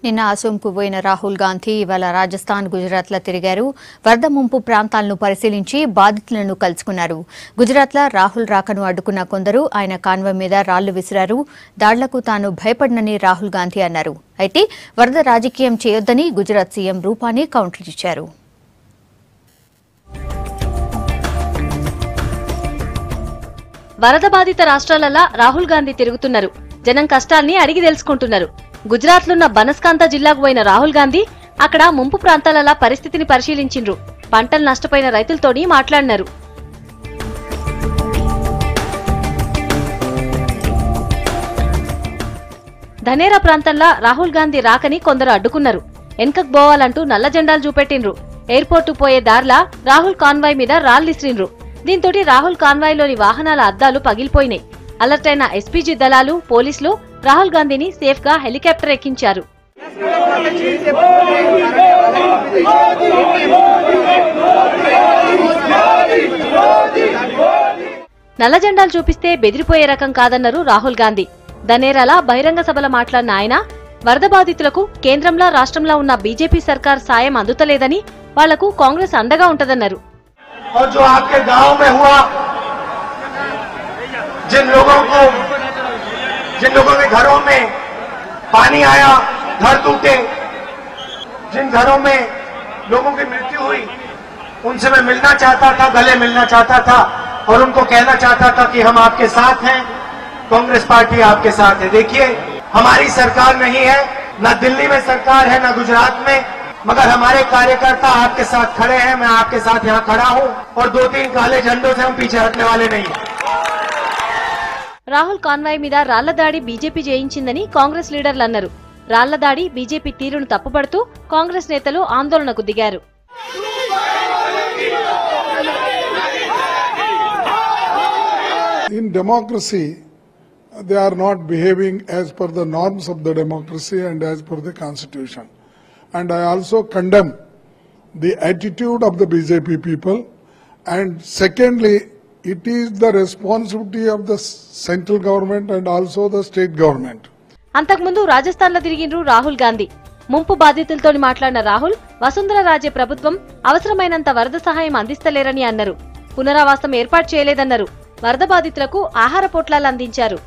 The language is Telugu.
నిన్న అసోంకు పోయిన రాహుల్ గాంధీ ఇవాళ రాజస్థాన్, గుజరాత్ల తిరిగారు. వరద ముంపు ప్రాంతాలను పరిశీలించి బాధితులను కలుసుకున్నారు. గుజరాత్లో రాహుల్ రాకను అడ్డుకున్న కొందరు ఆయన కాన్వాయ్ మీద రాళ్లు విసిరారు. దాడులకు తాను భయపడనని రాహుల్ గాంధీ అన్నారు. అయితే వరద రాజకీయం చేయొద్దని గుజరాత్ సీఎం రూపానీ కౌంటర్ ఇచ్చారు. వరద బాధిత రాష్ట్రాలలో రాహుల్ గాంధీ తిరుగుతున్నారు. జనం కష్టాల్ని అడిగి తెలుసుకుంటున్నారు. గుజరాత్లున్న బనస్కాంత జిల్లాకు పోయిన రాహుల్ గాంధీ అక్కడ ముంపు ప్రాంతాల పరిస్థితిని పరిశీలించిండ్రు. పంటలు నష్టపోయిన రైతులతోని మాట్లాడినారు. ధనేరా ప్రాంతంలో రాహుల్ గాంధీ రాకని కొందరు అడ్డుకున్నారు. వెనకకు పోవాలంటూ నల్ల జెండాలు చూపెట్టిండ్రు. ఎయిర్పోర్టు పోయే దారిలా రాహుల్ కాన్వాయ్ మీద రాళ్లిస్రిండ్రు. దీంతో రాహుల్ కాన్వాయ్లోని వాహనాల అద్దాలు పగిలిపోయినాయి. అలర్ట్ అయిన ఎస్పీజీ దళాలు, పోలీసులు రాహుల్ గాంధీని సేఫ్ గా హెలికాప్టర్ ఎక్కించారు. నల్ల జెండాలు చూపిస్తే బెదిరిపోయే రకం కాదన్నారు రాహుల్ గాంధీ. ధనేరాల బహిరంగ సభలో మాట్లాడిన ఆయన వరద బాధితులకు కేంద్రంలో రాష్ట్రంలో ఉన్న బీజేపీ సర్కార్ సాయం అందుతలేదని, వాళ్లకు కాంగ్రెస్ అండగా ఉంటదన్నారు. जिन लोगों के घरों में पानी आया, घर टूटे, जिन घरों में लोगों की मृत्यु हुई, उनसे मैं मिलना चाहता था, गले मिलना चाहता था और उनको कहना चाहता था कि हम आपके साथ हैं, कांग्रेस पार्टी आपके साथ है। देखिए, हमारी सरकार नहीं है, ना दिल्ली में सरकार है, ना गुजरात में, मगर हमारे कार्यकर्ता आपके साथ खड़े हैं। मैं आपके साथ यहाँ खड़ा हूँ और 2-3 काले झंडों से हम पीछे हटने वाले नहीं हैं। రాహుల్ కాన్వాయ్ మీద రాళ్ల దాడి బీజేపీ చేయించిందని కాంగ్రెస్ లీడర్లు అన్నారు. రాళ్ల దాడి బీజేపీ తీరును తప్పుపడుతూ కాంగ్రెస్ నేతలు ఆందోళనకు దిగారు. In democracy, they are not behaving as per the norms of the democracy and as per the constitution. And I also condemn the attitude of the BJP people. And secondly, it is the responsibility of the central government and also the state government. అంతకుముందు రాజస్థాన్లో తిరిగిండ్రు రాహుల్ గాంధీ. ముంపు బాధితులతోని మాట్లాడిన రాహుల్ వసుంధర రాజే ప్రభుత్వం అవసరమైనంత వరద సహాయం అందిస్తలేరని అన్నారు. పునరావాసం ఏర్పాటు చేయలేదన్నారు. వరద బాధితులకు ఆహార పొట్లాలు అందించారు.